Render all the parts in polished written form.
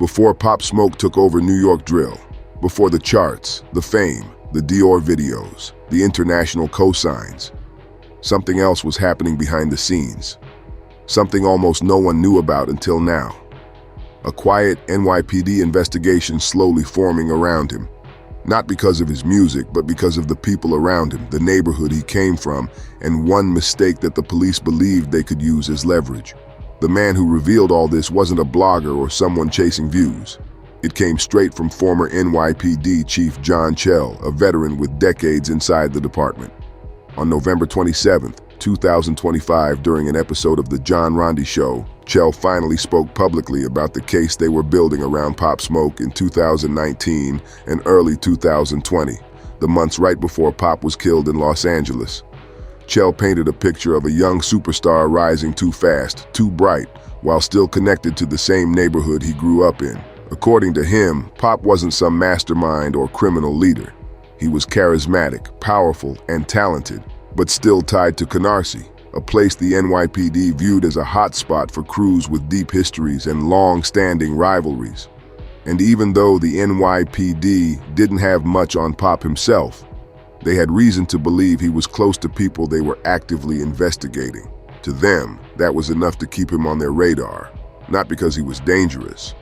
Before Pop Smoke took over New York drill, before the charts, the fame, the Dior videos, the international cosigns, something else was happening behind the scenes. Something almost no one knew about until now. A quiet NYPD investigation slowly forming around him. Not because of his music, but because of the people around him, the neighborhood he came from, and one mistake that the police believed they could use as leverage. The man who revealed all this wasn't a blogger or someone chasing views. It came straight from former NYPD Chief John Chell, a veteran with decades inside the department. On November 27, 2025, during an episode of The John Rondi Show, Chell finally spoke publicly about the case they were building around Pop Smoke in 2019 and early 2020, the months right before Pop was killed in Los Angeles. Chell painted a picture of a young superstar rising too fast, too bright, while still connected to the same neighborhood he grew up in. According to him, Pop wasn't some mastermind or criminal leader. He was charismatic, powerful, and talented, but still tied to Canarsie, a place the NYPD viewed as a hotspot for crews with deep histories and long-standing rivalries. And even though the NYPD didn't have much on Pop himself, they had reason to believe he was close to people they were actively investigating. To them, that was enough to keep him on their radar, not because he was dangerous,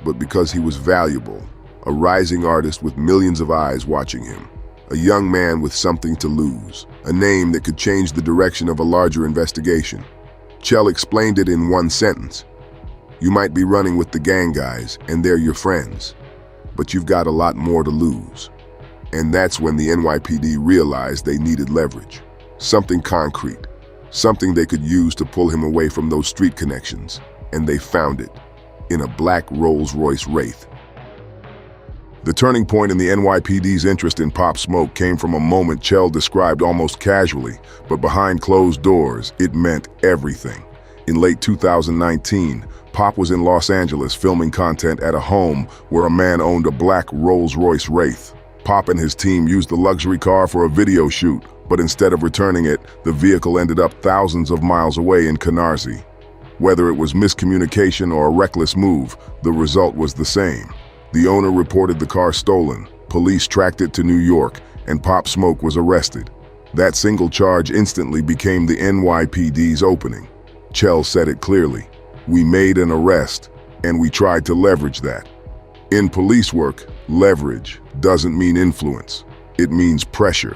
but because he was valuable, a rising artist with millions of eyes watching him, a young man with something to lose, a name that could change the direction of a larger investigation. Chell explained it in one sentence. You might be running with the gang guys, and they're your friends, but you've got a lot more to lose. And that's when the NYPD realized they needed leverage, something concrete, something they could use to pull him away from those street connections, and they found it in a black Rolls-Royce Wraith. The turning point in the NYPD's interest in Pop Smoke came from a moment Chell described almost casually, but behind closed doors, it meant everything. In late 2019, Pop was in Los Angeles filming content at a home where a man owned a black Rolls-Royce Wraith. Pop and his team used the luxury car for a video shoot, but instead of returning it, the vehicle ended up thousands of miles away in Canarsie. Whether it was miscommunication or a reckless move, the result was the same. The owner reported the car stolen, police tracked it to New York, and Pop Smoke was arrested. That single charge instantly became the NYPD's opening. Chell said it clearly. We made an arrest, and we tried to leverage that. In police work, leverage doesn't mean influence. It means pressure.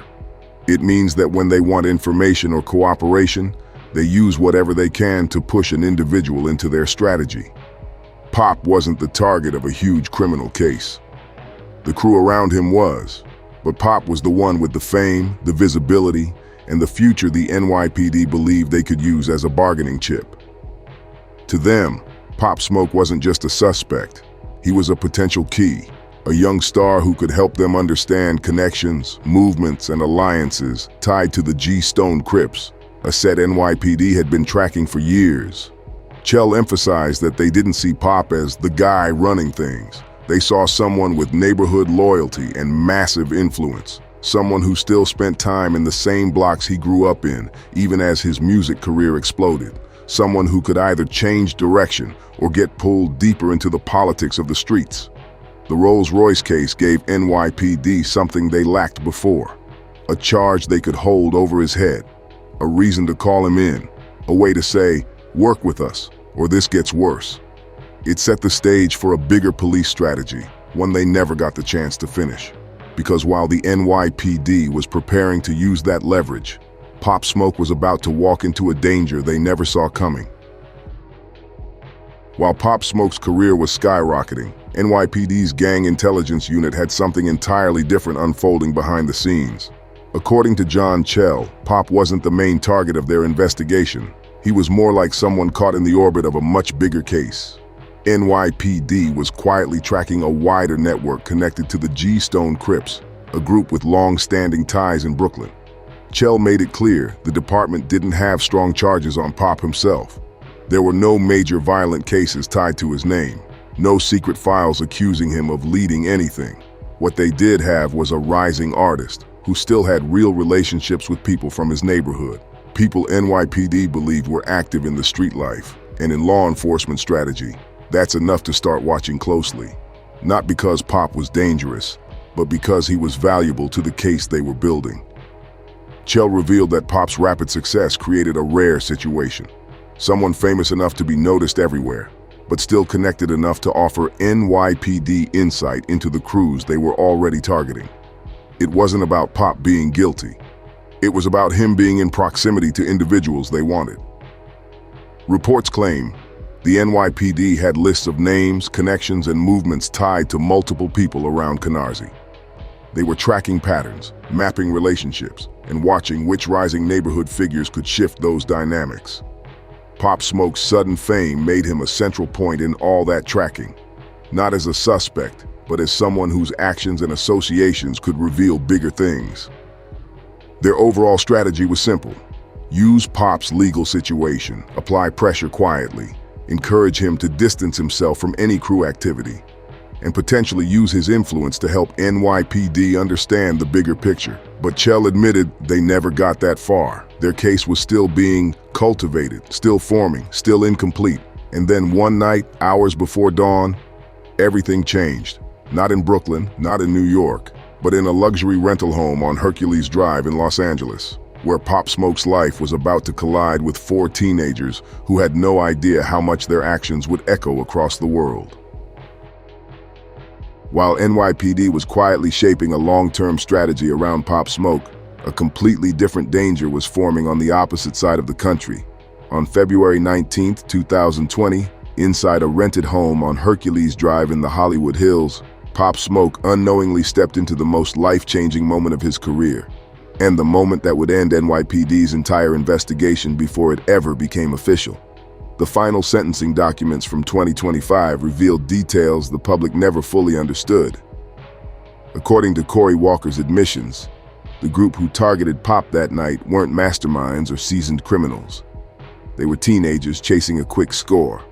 It means that when they want information or cooperation, they use whatever they can to push an individual into their strategy. Pop wasn't the target of a huge criminal case. The crew around him was, but Pop was the one with the fame, the visibility, and the future the NYPD believed they could use as a bargaining chip. To them, Pop Smoke wasn't just a suspect. He was a potential key, a young star who could help them understand connections, movements, and alliances tied to the G-Stone Crips, a set NYPD had been tracking for years. Chell emphasized that they didn't see Pop as the guy running things. They saw someone with neighborhood loyalty and massive influence, someone who still spent time in the same blocks he grew up in, even as his music career exploded. Someone who could either change direction or get pulled deeper into the politics of the streets. The Rolls-Royce case gave NYPD something they lacked before, a charge they could hold over his head, a reason to call him in, a way to say, work with us, or this gets worse. It set the stage for a bigger police strategy, one they never got the chance to finish. Because while the NYPD was preparing to use that leverage, Pop Smoke was about to walk into a danger they never saw coming. While Pop Smoke's career was skyrocketing, NYPD's gang intelligence unit had something entirely different unfolding behind the scenes. According to John Chell, Pop wasn't the main target of their investigation. He was more like someone caught in the orbit of a much bigger case. NYPD was quietly tracking a wider network connected to the G-Stone Crips, a group with long-standing ties in Brooklyn. Chell made it clear the department didn't have strong charges on Pop himself. There were no major violent cases tied to his name, no secret files accusing him of leading anything. What they did have was a rising artist who still had real relationships with people from his neighborhood, people NYPD believed were active in the street life and in law enforcement strategy. That's enough to start watching closely. Not because Pop was dangerous, but because he was valuable to the case they were building. Chell revealed that Pop's rapid success created a rare situation. Someone famous enough to be noticed everywhere, but still connected enough to offer NYPD insight into the crews they were already targeting. It wasn't about Pop being guilty. It was about him being in proximity to individuals they wanted. Reports claim the NYPD had lists of names, connections, and movements tied to multiple people around Canarsie. They were tracking patterns, mapping relationships, and watching which rising neighborhood figures could shift those dynamics. Pop Smoke's sudden fame made him a central point in all that tracking, not as a suspect, but as someone whose actions and associations could reveal bigger things. Their overall strategy was simple: use Pop's legal situation, apply pressure quietly, encourage him to distance himself from any crew activity, and potentially use his influence to help NYPD understand the bigger picture. But Chell admitted they never got that far. Their case was still being cultivated, still forming, still incomplete. And then one night, hours before dawn, everything changed. Not in Brooklyn, not in New York, but in a luxury rental home on Hercules Drive in Los Angeles, where Pop Smoke's life was about to collide with 4 teenagers who had no idea how much their actions would echo across the world. While NYPD was quietly shaping a long-term strategy around Pop Smoke, a completely different danger was forming on the opposite side of the country. On February 19, 2020, inside a rented home on Hercules Drive in the Hollywood Hills, Pop Smoke unknowingly stepped into the most life-changing moment of his career, and the moment that would end NYPD's entire investigation before it ever became official. The final sentencing documents from 2025 revealed details the public never fully understood. According to Corey Walker's admissions, the group who targeted Pop that night weren't masterminds or seasoned criminals. They were teenagers chasing a quick score.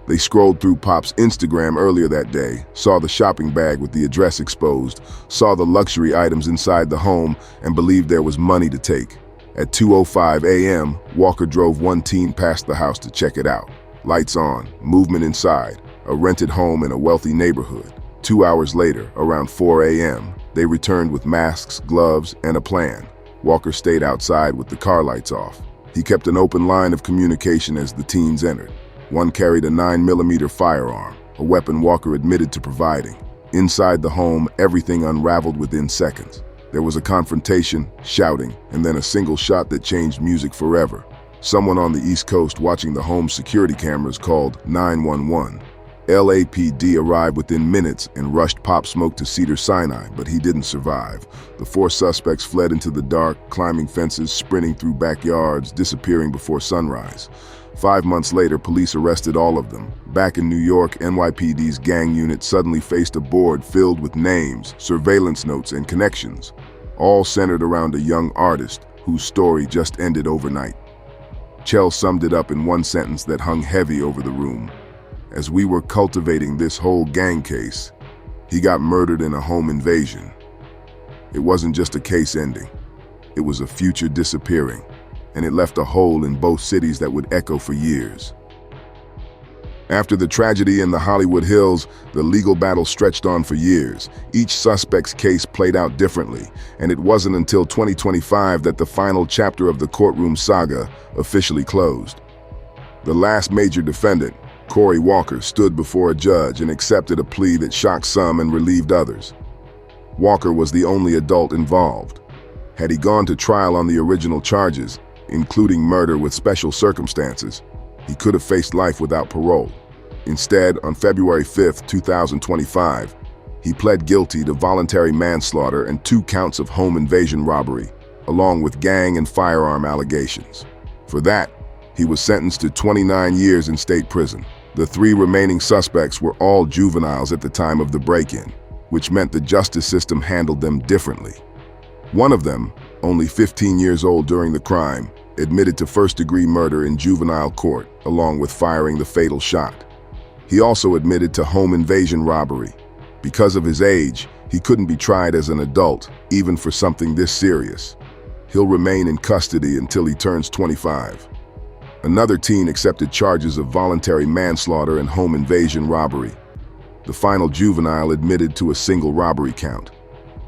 They scrolled through Pop's Instagram earlier that day, saw the shopping bag with the address exposed, saw the luxury items inside the home, and believed there was money to take. At 2:05 a.m., Walker drove one teen past the house to check it out. Lights on, movement inside, a rented home in a wealthy neighborhood. 2 hours later, around 4 a.m., they returned with masks, gloves, and a plan. Walker stayed outside with the car lights off. He kept an open line of communication as the teens entered. One carried a 9mm firearm, a weapon Walker admitted to providing. Inside the home, everything unraveled within seconds. There was a confrontation, shouting, and then a single shot that changed music forever. Someone on the East Coast watching the home's security cameras called 911. LAPD arrived within minutes and rushed Pop Smoke to Cedars-Sinai, but he didn't survive. The 4 suspects fled into the dark, climbing fences, sprinting through backyards, disappearing before sunrise. 5 months later, police arrested all of them. Back in New York, NYPD's gang unit suddenly faced a board filled with names, surveillance notes, and connections, all centered around a young artist whose story just ended overnight. Chell summed it up in one sentence that hung heavy over the room. As we were cultivating this whole gang case, he got murdered in a home invasion. It wasn't just a case ending. It was a future disappearing, and it left a hole in both cities that would echo for years. After the tragedy in the Hollywood Hills, the legal battle stretched on for years. Each suspect's case played out differently, and it wasn't until 2025 that the final chapter of the courtroom saga officially closed. The last major defendant, Corey Walker, stood before a judge and accepted a plea that shocked some and relieved others. Walker was the only adult involved. Had he gone to trial on the original charges, including murder with special circumstances, he could have faced life without parole. Instead, on February 5, 2025, he pled guilty to voluntary manslaughter and 2 counts of home invasion robbery, along with gang and firearm allegations. For that, he was sentenced to 29 years in state prison. The 3 remaining suspects were all juveniles at the time of the break-in, which meant the justice system handled them differently. One of them, only 15 years old during the crime, admitted to first-degree murder in juvenile court, along with firing the fatal shot. He also admitted to home invasion robbery. Because of his age, he couldn't be tried as an adult, even for something this serious. He'll remain in custody until he turns 25. Another teen accepted charges of voluntary manslaughter and home invasion robbery. The final juvenile admitted to a single robbery count.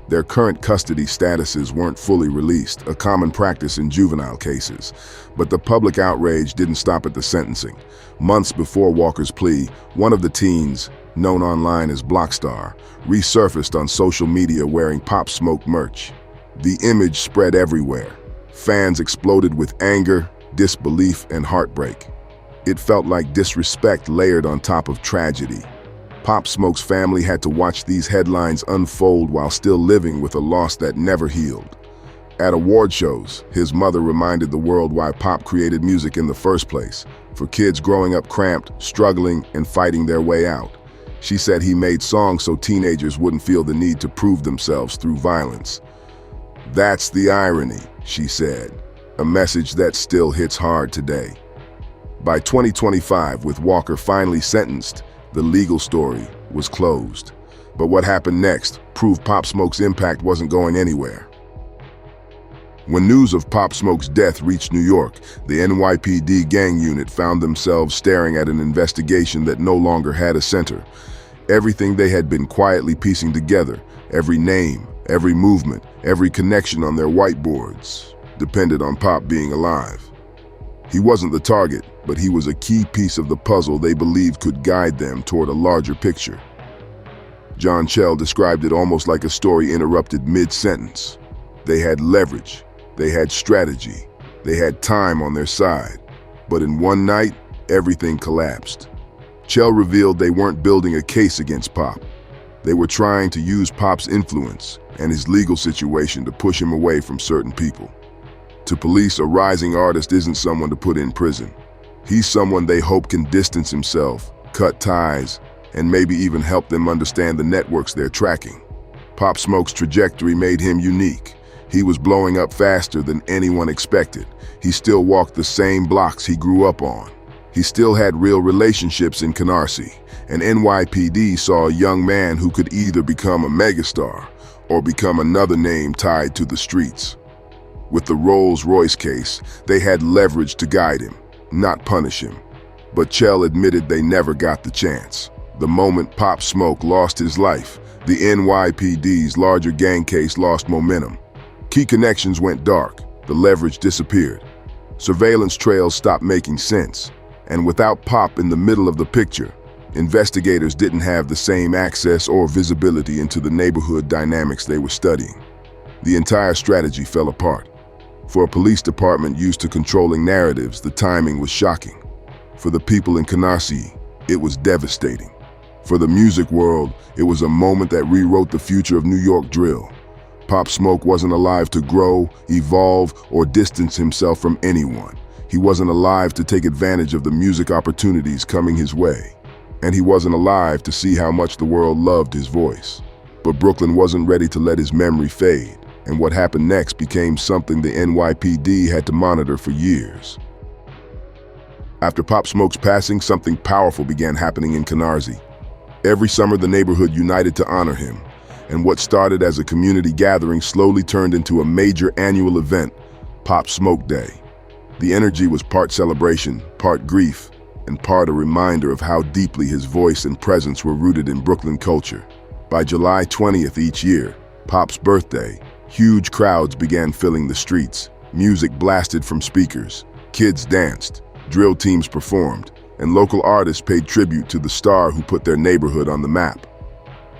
Their current custody statuses weren't fully released, a common practice in juvenile cases. But the public outrage didn't stop at the sentencing. Months before Walker's plea, one of the teens, known online as Blockstar, resurfaced on social media wearing Pop Smoke merch. The image spread everywhere. Fans exploded with anger, disbelief, and heartbreak. It felt like disrespect layered on top of tragedy. Pop Smoke's family had to watch these headlines unfold while still living with a loss that never healed. At award shows, his mother reminded the world why Pop created music in the first place, for kids growing up cramped, struggling, and fighting their way out. She said he made songs so teenagers wouldn't feel the need to prove themselves through violence. That's the irony, she said, a message that still hits hard today. By 2025, with Walker finally sentenced, the legal story was closed. But what happened next proved Pop Smoke's impact wasn't going anywhere. When news of Pop Smoke's death reached New York, the NYPD gang unit found themselves staring at an investigation that no longer had a center. Everything they had been quietly piecing together, every name, every movement, every connection on their whiteboards, depended on Pop being alive. He wasn't the target, but he was a key piece of the puzzle they believed could guide them toward a larger picture. John Chell described it almost like a story interrupted mid-sentence. They had leverage, they had strategy, they had time on their side. But in one night, everything collapsed. Chell revealed they weren't building a case against Pop. They were trying to use Pop's influence and his legal situation to push him away from certain people. To police, a rising artist isn't someone to put in prison. He's someone they hope can distance himself, cut ties, and maybe even help them understand the networks they're tracking. Pop Smoke's trajectory made him unique. He was blowing up faster than anyone expected. He still walked the same blocks he grew up on. He still had real relationships in Canarsie, and NYPD saw a young man who could either become a megastar or become another name tied to the streets. With the Rolls-Royce case, they had leverage to guide him, not punish him. But Chell admitted they never got the chance. The moment Pop Smoke lost his life, the NYPD's larger gang case lost momentum. Key connections went dark, the leverage disappeared. Surveillance trails stopped making sense. And without Pop in the middle of the picture, investigators didn't have the same access or visibility into the neighborhood dynamics they were studying. The entire strategy fell apart. For a police department used to controlling narratives, the timing was shocking. For the people in Canarsie, it was devastating. For the music world, it was a moment that rewrote the future of New York drill. Pop Smoke wasn't alive to grow, evolve, or distance himself from anyone. He wasn't alive to take advantage of the music opportunities coming his way. And he wasn't alive to see how much the world loved his voice. But Brooklyn wasn't ready to let his memory fade. And what happened next became something the NYPD had to monitor for years. After Pop Smoke's passing, something powerful began happening in Canarsie. Every summer, the neighborhood united to honor him, and what started as a community gathering slowly turned into a major annual event, Pop Smoke Day. The energy was part celebration, part grief, and part a reminder of how deeply his voice and presence were rooted in Brooklyn culture. By July 20th each year, Pop's birthday, huge crowds began filling the streets. Music blasted from speakers, kids danced, drill teams performed, and local artists paid tribute to the star who put their neighborhood on the map.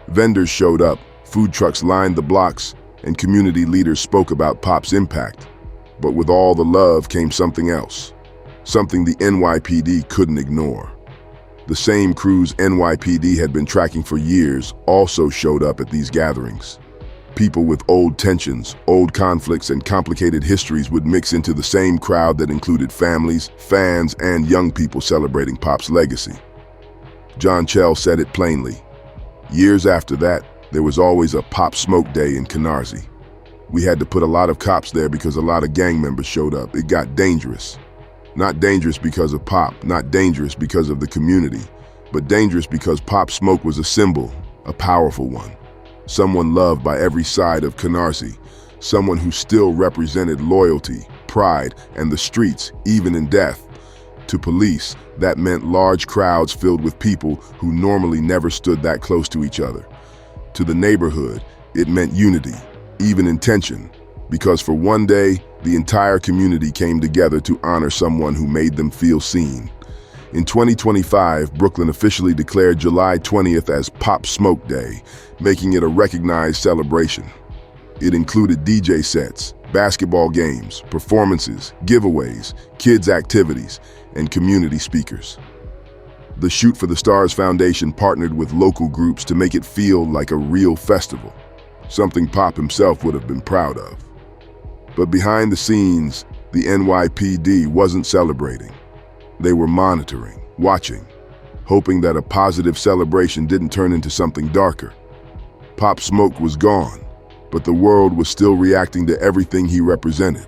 Vendors showed up, food trucks lined the blocks, and community leaders spoke about Pop's impact. But with all the love came something else, something the NYPD couldn't ignore. The same crews NYPD had been tracking for years also showed up at these gatherings. People with old tensions, old conflicts, and complicated histories would mix into the same crowd that included families, fans, and young people celebrating Pop's legacy. John Chell said it plainly. Years after that, there was always a Pop Smoke Day in Canarsie. We had to put a lot of cops there because a lot of gang members showed up. It got dangerous. Not dangerous because of Pop, not dangerous because of the community, but dangerous because Pop Smoke was a symbol, a powerful one. Someone loved by every side of Canarsie, someone who still represented loyalty, pride, and the streets, even in death. To police, that meant large crowds filled with people who normally never stood that close to each other. To the neighborhood, it meant unity, even in tension, because for one day, the entire community came together to honor someone who made them feel seen. In 2025, Brooklyn officially declared July 20th as Pop Smoke Day, making it a recognized celebration. It included DJ sets, basketball games, performances, giveaways, kids' activities, and community speakers. The Shoot for the Stars Foundation partnered with local groups to make it feel like a real festival, something Pop himself would have been proud of. But behind the scenes, the NYPD wasn't celebrating. They were monitoring, watching, hoping that a positive celebration didn't turn into something darker. Pop Smoke was gone, but the world was still reacting to everything he represented.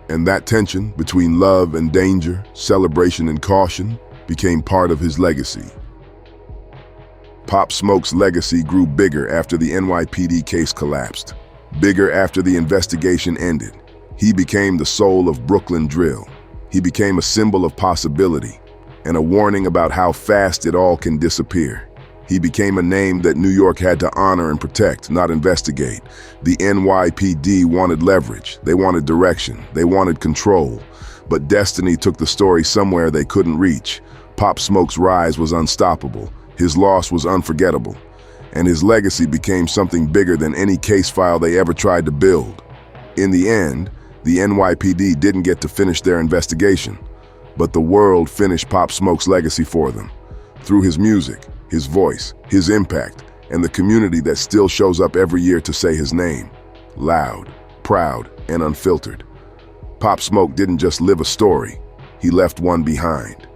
And that tension between love and danger, celebration and caution, became part of his legacy. Pop Smoke's legacy grew bigger after the NYPD case collapsed, bigger after the investigation ended. He became the soul of Brooklyn drill. He became a symbol of possibility and a warning about how fast it all can disappear. He became a name that New York had to honor and protect, not investigate. The NYPD wanted leverage, they wanted direction, they wanted control. But destiny took the story somewhere they couldn't reach. Pop Smoke's rise was unstoppable, his loss was unforgettable, and his legacy became something bigger than any case file they ever tried to build. In the end, the NYPD didn't get to finish their investigation, but the world finished Pop Smoke's legacy for them. Through his music, his voice, his impact, and the community that still shows up every year to say his name. Loud, proud, and unfiltered. Pop Smoke didn't just live a story, he left one behind.